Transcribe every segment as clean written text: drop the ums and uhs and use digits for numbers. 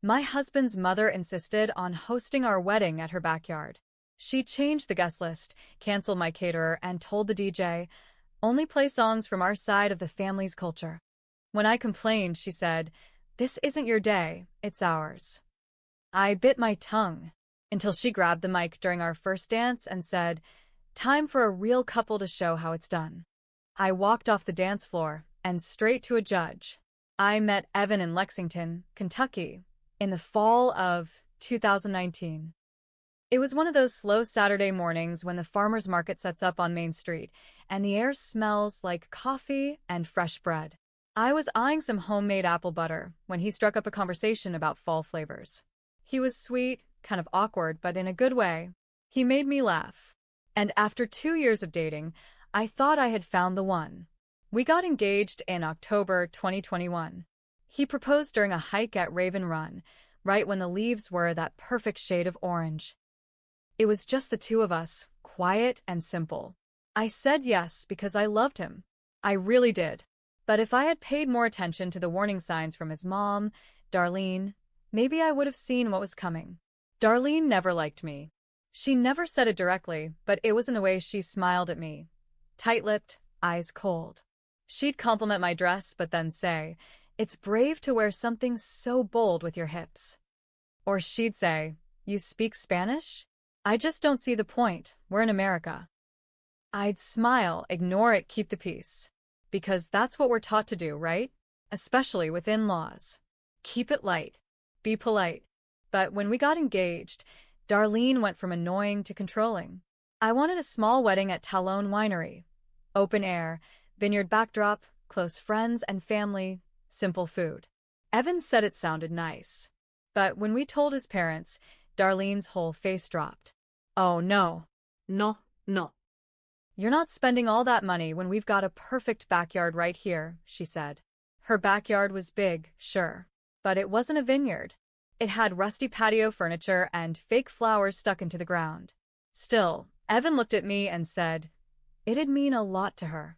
My husband's mother insisted on hosting our wedding at her backyard. She changed the guest list, canceled my caterer, and told the DJ, only play songs from our side of the family's culture. When I complained, she said, this isn't your day, it's ours. I bit my tongue until she grabbed the mic during our first dance and said, time for a real couple to show how it's done. I walked off the dance floor and straight to a judge. I met Evan in Lexington, Kentucky, in the fall of 2019. It was one of those slow Saturday mornings when the farmer's market sets up on Main Street and the air smells like coffee and fresh bread. I was eyeing some homemade apple butter when he struck up a conversation about fall flavors. He was sweet, kind of awkward, but in a good way. He made me laugh. And after 2 years of dating, I thought I had found the one. We got engaged in October 2021. He proposed during a hike at Raven Run, right when the leaves were that perfect shade of orange. It was just the two of us, quiet and simple. I said yes because I loved him. I really did. But if I had paid more attention to the warning signs from his mom, Darlene, maybe I would have seen what was coming. Darlene never liked me. She never said it directly, but it was in the way she smiled at me. Tight-lipped, eyes cold. She'd compliment my dress but then say, it's brave to wear something so bold with your hips. Or she'd say, you speak Spanish? I just don't see the point. We're in America. I'd smile, ignore it, keep the peace. Because that's what we're taught to do, right? Especially with in-laws. Keep it light. Be polite. But when we got engaged, Darlene went from annoying to controlling. I wanted a small wedding at Talone Winery. Open air, vineyard backdrop, close friends and family, simple food. Evan said it sounded nice. But when we told his parents, Darlene's whole face dropped. Oh no. No, no. You're not spending all that money when we've got a perfect backyard right here, she said. Her backyard was big, sure. But it wasn't a vineyard. It had rusty patio furniture and fake flowers stuck into the ground. Still, Evan looked at me and said, it'd mean a lot to her.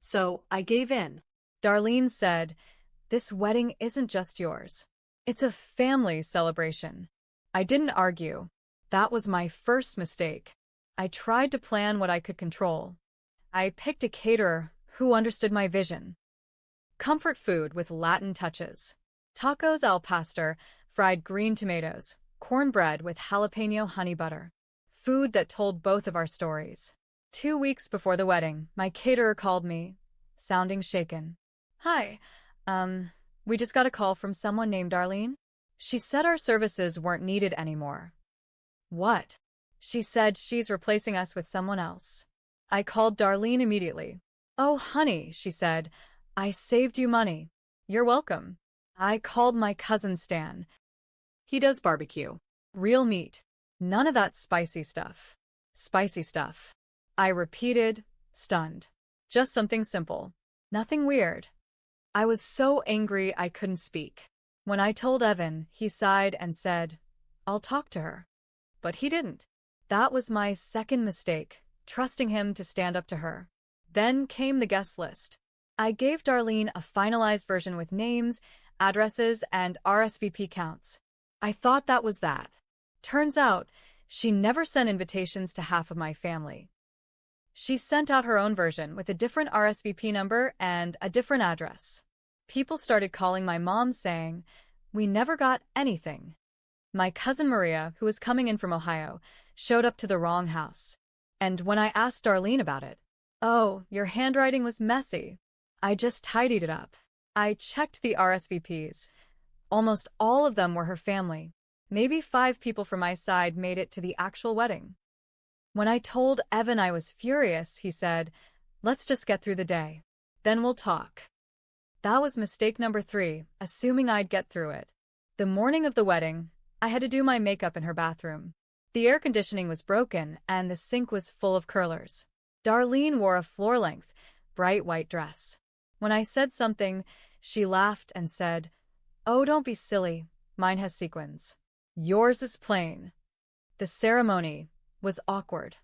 So I gave in. Darlene said, this wedding isn't just yours. It's a family celebration. I didn't argue. That was my first mistake. I tried to plan what I could control. I picked a caterer who understood my vision. Comfort food with Latin touches. Tacos al pastor, fried green tomatoes, cornbread with jalapeno honey butter. Food that told both of our stories. 2 weeks before the wedding, my caterer called me, sounding shaken. Hi, we just got a call from someone named Darlene. She said our services weren't needed anymore. What? She said she's replacing us with someone else. I called Darlene immediately. Oh, honey, she said, I saved you money. You're welcome. I called my cousin Stan. He does barbecue. Real meat. None of that spicy stuff. Spicy stuff. I repeated, stunned. Just something simple. Nothing weird. I was so angry I couldn't speak. When I told Evan, he sighed and said, I'll talk to her. But he didn't. That was my second mistake, trusting him to stand up to her. Then came the guest list. I gave Darlene a finalized version with names, addresses, and RSVP counts. I thought that was that. Turns out, she never sent invitations to half of my family. She sent out her own version with a different RSVP number and a different address. People started calling my mom saying, we never got anything. My cousin Maria, who was coming in from Ohio, showed up to the wrong house. And when I asked Darlene about it, oh, your handwriting was messy. I just tidied it up. I checked the RSVPs. Almost all of them were her family. Maybe 5 people from my side made it to the actual wedding. When I told Evan I was furious, he said, let's just get through the day. Then we'll talk. That was mistake number 3, assuming I'd get through it. The morning of the wedding, I had to do my makeup in her bathroom. The air conditioning was broken and the sink was full of curlers. Darlene wore a floor-length, bright white dress. When I said something, she laughed and said, oh, don't be silly. Mine has sequins. Yours is plain. The ceremony was awkward.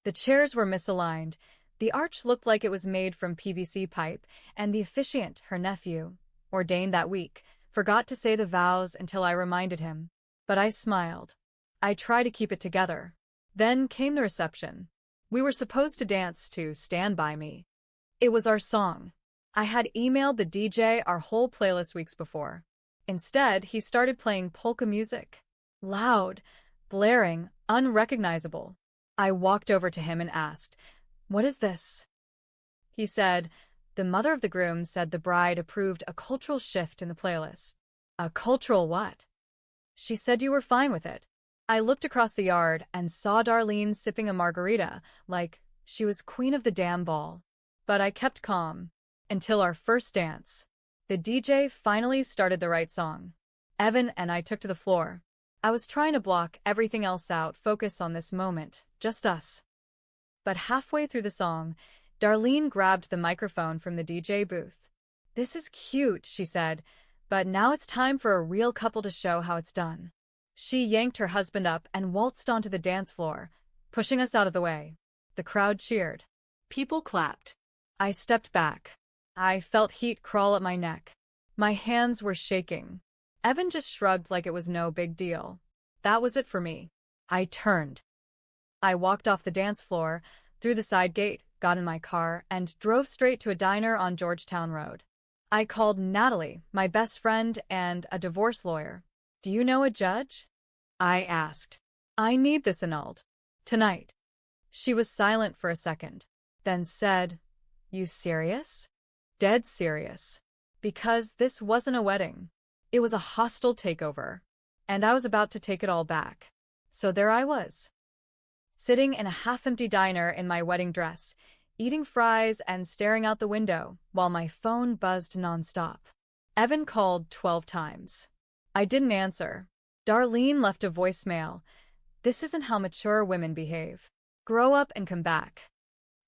The chairs were misaligned. The arch looked like it was made from PVC pipe, and the officiant, her nephew, ordained that week, Forgot to say the vows until I reminded him. But I smiled. I tried to keep it together. Then came the reception. We were supposed to dance to Stand By Me. It was our song. I had emailed the DJ our whole playlist weeks before. Instead, he started playing polka music. Loud, blaring, unrecognizable. I walked over to him and asked, "What is this?" He said, "The mother of the groom said the bride approved a cultural shift in the playlist." "A cultural what?" "She said you were fine with it." I looked across the yard and saw Darlene sipping a margarita, like she was queen of the damn ball. But I kept calm. Until our first dance. The DJ finally started the right song. Evan and I took to the floor. I was trying to block everything else out, focus on this moment, just us. But halfway through the song, Darlene grabbed the microphone from the DJ booth. "This is cute," she said, "but now it's time for a real couple to show how it's done." She yanked her husband up and waltzed onto the dance floor, pushing us out of the way. The crowd cheered. People clapped. I stepped back. I felt heat crawl up my neck. My hands were shaking. Evan just shrugged like it was no big deal. That was it for me. I turned. I walked off the dance floor, through the side gate, got in my car, and drove straight to a diner on Georgetown Road. I called Natalie, my best friend and a divorce lawyer. "Do you know a judge?" I asked. "I need this annulled. Tonight." She was silent for a second, then said, "You serious?" "Dead serious. Because this wasn't a wedding. It was a hostile takeover. And I was about to take it all back. So there I was, sitting in a half-empty diner in my wedding dress, eating fries and staring out the window while my phone buzzed nonstop. Evan called 12 times. I didn't answer. Darlene left a voicemail. "This isn't how mature women behave. Grow up and come back."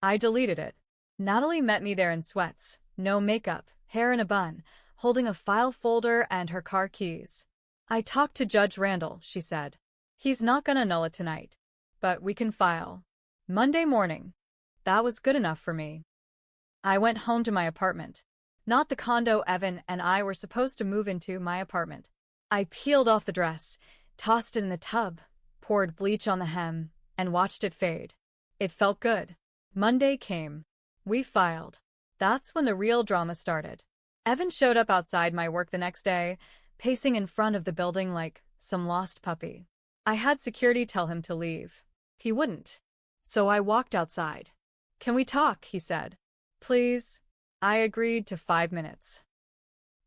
I deleted it. Natalie met me there in sweats, no makeup, hair in a bun, holding a file folder and her car keys. "I talked to Judge Randall," she said. "He's not gonna annul it tonight. But we can file Monday morning." That was good enough for me. I went home to my apartment. Not the condo Evan and I were supposed to move into, my apartment. I peeled off the dress, tossed it in the tub, poured bleach on the hem, and watched it fade. It felt good. Monday came. We filed. That's when the real drama started. Evan showed up outside my work the next day, pacing in front of the building like some lost puppy. I had security tell him to leave. He wouldn't. So I walked outside. "Can we talk?" he said. "Please." I agreed to 5 minutes.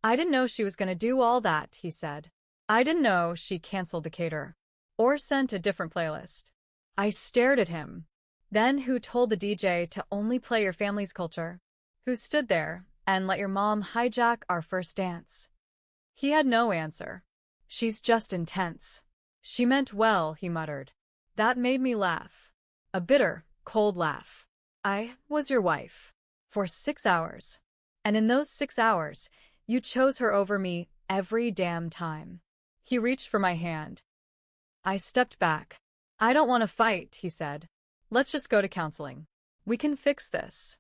"I didn't know she was going to do all that," he said. "I didn't know she canceled the caterer. Or sent a different playlist." I stared at him. "Then who told the DJ to only play your family's culture? Who stood there and let your mom hijack our first dance?" He had no answer. "She's just intense." "She meant well," he muttered. That made me laugh. A bitter, cold laugh. "I was your wife. For 6 hours. And in those 6 hours, you chose her over me every damn time." He reached for my hand. I stepped back. "I don't want to fight," he said. "Let's just go to counseling. We can fix this."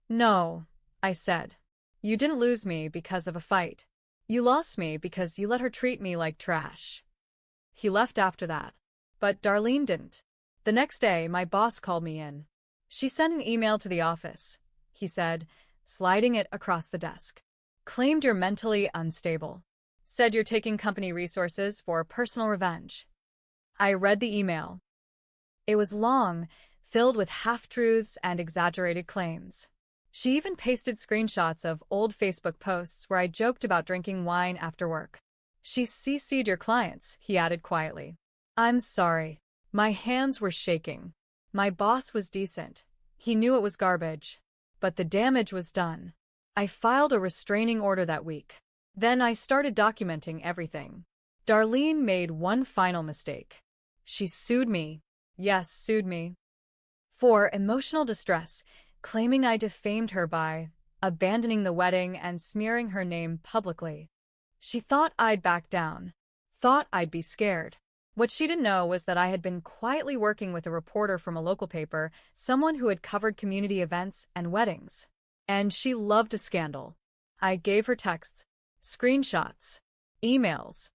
"No," I said. "You didn't lose me because of a fight. You lost me because you let her treat me like trash." He left after that. But Darlene didn't. The next day, my boss called me in. "She sent an email to the office," he said, sliding it across the desk. "Claimed you're mentally unstable. Said you're taking company resources for personal revenge." I read the email. It was long, filled with half-truths and exaggerated claims. She even pasted screenshots of old Facebook posts where I joked about drinking wine after work. "She CC'd your clients," he added quietly. "I'm sorry." My hands were shaking. My boss was decent. He knew it was garbage. But the damage was done. I filed a restraining order that week. Then I started documenting everything. Darlene made one final mistake. She sued me. Yes, sued me. For emotional distress, claiming I defamed her by abandoning the wedding and smearing her name publicly. She thought I'd back down. Thought I'd be scared. What she didn't know was that I had been quietly working with a reporter from a local paper, someone who had covered community events and weddings. And she loved a scandal. I gave her texts. screenshots, emails.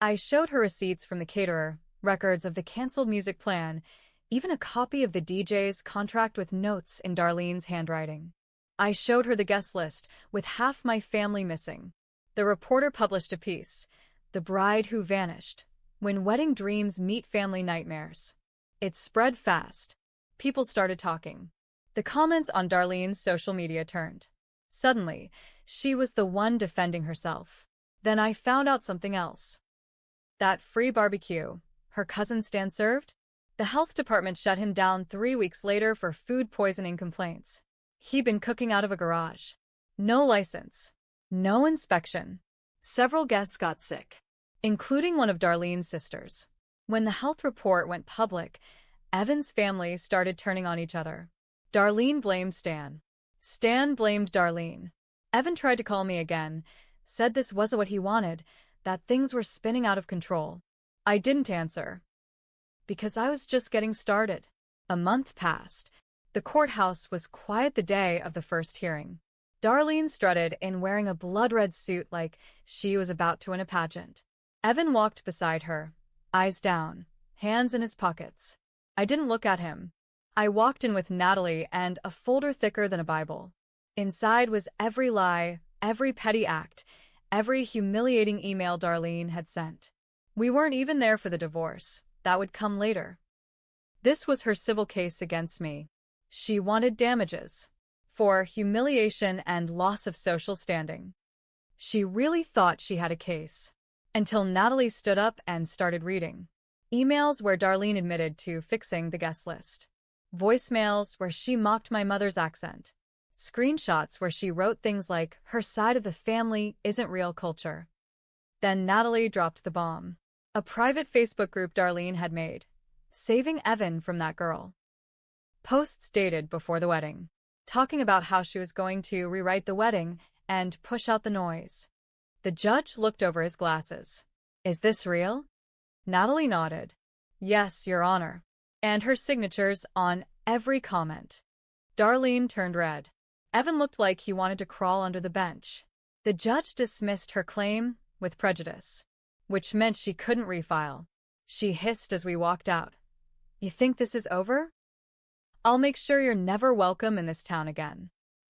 I showed her receipts from the caterer, records of the canceled music plan, even a copy of the DJ's contract with notes in Darlene's handwriting. I showed her the guest list, with half my family missing. The reporter published a piece, "The Bride Who Vanished: When Wedding Dreams Meet Family Nightmares." It spread fast. People started talking. The comments on Darlene's social media turned. Suddenly, she was the one defending herself. Then I found out something else. That free barbecue her cousin Stan served? The health department shut him down 3 weeks later for food poisoning complaints. He'd been cooking out of a garage. No license. No inspection. Several guests got sick, Including one of Darlene's sisters. When the health report went public, Evan's family started turning on each other. Darlene blamed Stan. Stan blamed Darlene. Evan tried to call me again, said this wasn't what he wanted, that things were spinning out of control. I didn't answer. Because I was just getting started. A month passed. The courthouse was quiet the day of the first hearing. Darlene strutted in wearing a blood-red suit like she was about to win a pageant. Evan walked beside her, eyes down, hands in his pockets. I didn't look at him. I walked in with Natalie and a folder thicker than a Bible. Inside was every lie, every petty act, every humiliating email Darlene had sent. We weren't even there for the divorce. That would come later. This was her civil case against me. She wanted damages for humiliation and loss of social standing. She really thought she had a case. Until Natalie stood up and started reading. Emails where Darlene admitted to fixing the guest list. Voicemails where she mocked my mother's accent. Screenshots where she wrote things like, "Her side of the family isn't real culture." Then Natalie dropped the bomb. A private Facebook group Darlene had made, saving Evan from that girl. Posts dated before the wedding, talking about how she was going to rewrite the wedding and push out the noise. The judge looked over his glasses. "Is this real?" Natalie nodded. "Yes, Your Honor." And her signatures on every comment. Darlene turned red. Evan looked like he wanted to crawl under the bench. The judge dismissed her claim with prejudice, which meant she couldn't refile. She hissed as we walked out. "You think this is over? I'll make sure you're never welcome in this town again."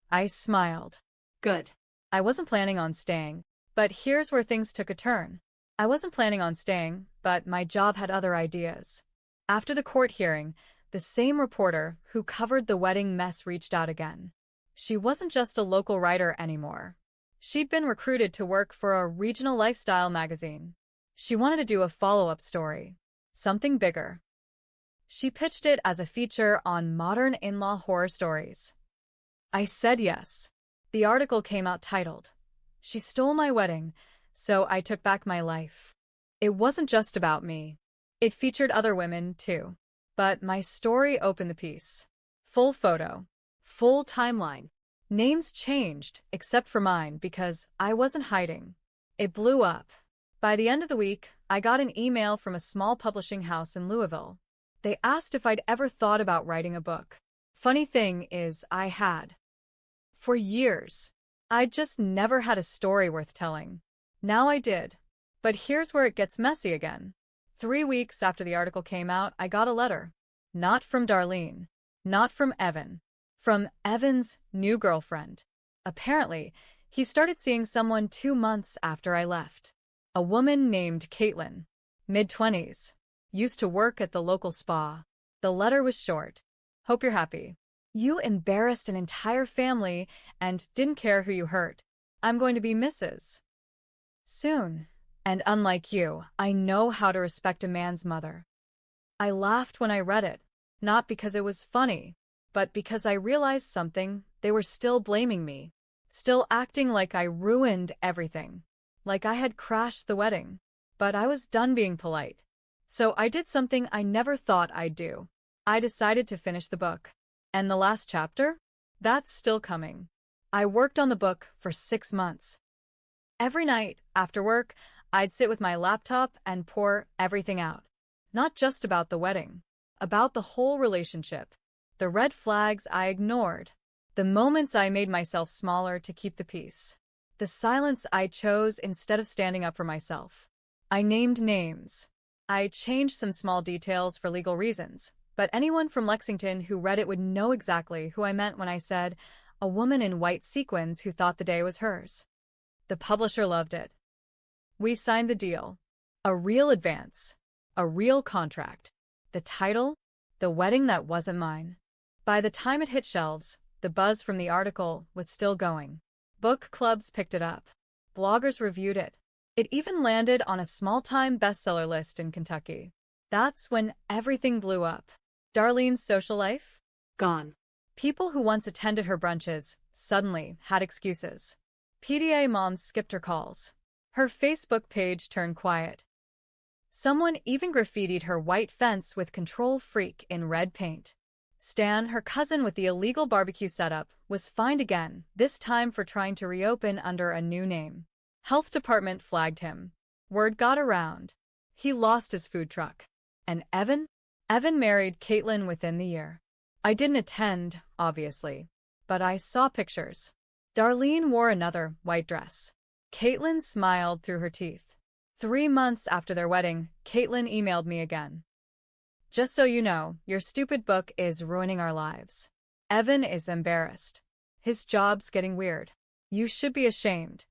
I smiled. Good. I wasn't planning on staying, but here's where things took a turn. I wasn't planning on staying, but my job had other ideas. After the court hearing, the same reporter who covered the wedding mess reached out again. She wasn't just a local writer anymore. She'd been recruited to work for a regional lifestyle magazine. She wanted to do a follow-up story. Something bigger. She pitched it as a feature on modern in-law horror stories. I said yes. The article came out titled, "She Stole My Wedding, So I Took Back My Life." It wasn't just about me. It featured other women, too. But my story opened the piece. Full photo. Full timeline. Names changed, except for mine, because I wasn't hiding. It blew up. By the end of the week, I got an email from a small publishing house in Louisville. They asked if I'd ever thought about writing a book. Funny thing is, I had. For years. I'd just never had a story worth telling. Now I did. But here's where it gets messy again. 3 weeks after the article came out, I got a letter. Not from Darlene. Not from Evan. From Evan's new girlfriend. Apparently, he started seeing someone 2 months after I left. A woman named Caitlin. Mid-20s. Used to work at the local spa. The letter was short. "Hope you're happy. You embarrassed an entire family and didn't care who you hurt. I'm going to be Mrs. soon. And unlike you, I know how to respect a man's mother." I laughed when I read it, not because it was funny, but because I realized something. They were still blaming me, still acting like I ruined everything, like I had crashed the wedding. But I was done being polite. So I did something I never thought I'd do. I decided to finish the book. And the last chapter? That's still coming. I worked on the book for 6 months. Every night, after work, I'd sit with my laptop and pour everything out. Not just about the wedding. About the whole relationship. The red flags I ignored. The moments I made myself smaller to keep the peace. The The silence I chose instead of standing up for myself. I named names. I changed some small details for legal reasons, but anyone from Lexington who read it would know exactly who I meant when I said, a woman in white sequins who thought the day was hers. The publisher loved it. We signed the deal. A real advance. A real contract. The title? The Wedding That Wasn't Mine. By the time it hit shelves, the buzz from the article was still going. Book clubs picked it up. Bloggers reviewed it. It even landed on a small-time bestseller list in Kentucky. That's when everything blew up. Darlene's social life? Gone. People who once attended her brunches suddenly had excuses. PTA moms skipped her calls. Her Facebook page turned quiet. Someone even graffitied her white fence with "Control Freak" in red paint. Stan, her cousin with the illegal barbecue setup, was fined again, this time for trying to reopen under a new name. Health department flagged him. Word got around. He lost his food truck. And Evan? Evan married Caitlin within the year. I didn't attend, obviously, but I saw pictures. Darlene wore another white dress. Caitlin smiled through her teeth. 3 months after their wedding, Caitlin emailed me again. Just so you know, your stupid book is ruining our lives. Evan is embarrassed. His job's getting weird. You should be ashamed.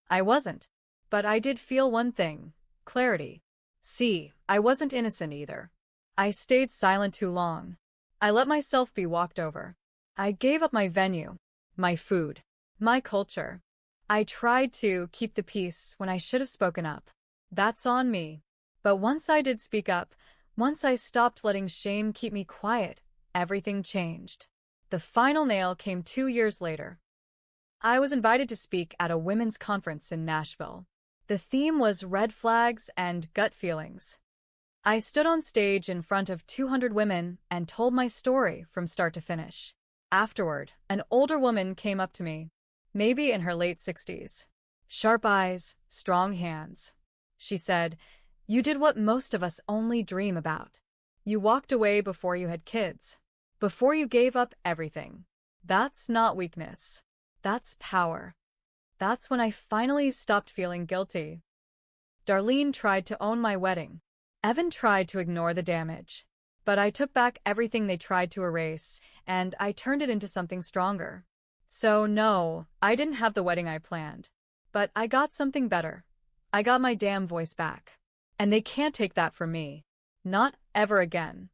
I wasn't. But I did feel one thing. Clarity. See, I wasn't innocent either. I stayed silent too long. I let myself be walked over. I gave up my venue, my food, my culture. I tried to keep the peace when I should have spoken up. That's on me. But once I did speak up, once I stopped letting shame keep me quiet, everything changed. The final nail came 2 years later. I was invited to speak at a women's conference in Nashville. The theme was red flags and gut feelings. I stood on stage in front of 200 women and told my story from start to finish. Afterward, an older woman came up to me, maybe in her late 60s. Sharp eyes, strong hands. She said, "You did what most of us only dream about. You walked away before you had kids. Before you gave up everything. That's not weakness. That's power." That's when I finally stopped feeling guilty. Darlene tried to own my wedding. Evan tried to ignore the damage. But I took back everything they tried to erase, and I turned it into something stronger. So no, I didn't have the wedding I planned. But I got something better. I got my damn voice back. And they can't take that from me. Not ever again.